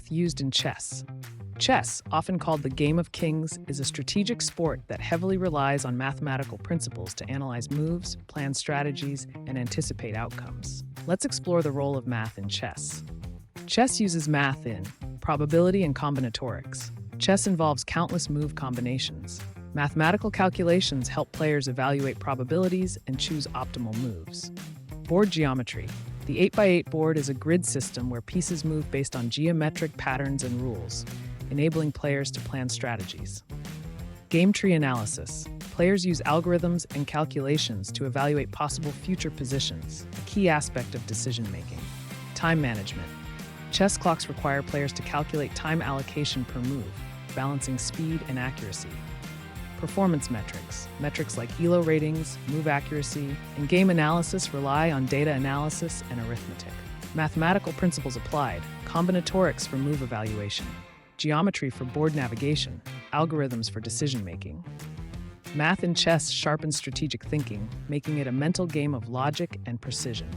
math used in chess. Chess, often called the game of kings, is a strategic sport that heavily relies on mathematical principles to analyze moves, plan strategies, and anticipate outcomes. Let's explore the role of math in chess. Chess uses math in probability and combinatorics. Chess involves countless move combinations. Mathematical calculations help players evaluate probabilities and choose optimal moves. Board geometry. The 8x8 board is a grid system where pieces move based on geometric patterns and rules, enabling players to plan strategies. Game tree analysis. Players use algorithms and calculations to evaluate possible future positions, a key aspect of decision-making. Time management. Chess clocks require players to calculate time allocation per move, balancing speed and accuracy. Performance metrics. Metrics like ELO ratings, move accuracy, and game analysis rely on data analysis and arithmetic. Mathematical principles applied, combinatorics for move evaluation, geometry for board navigation, algorithms for decision-making. Math in chess sharpens strategic thinking, making it a mental game of logic and precision.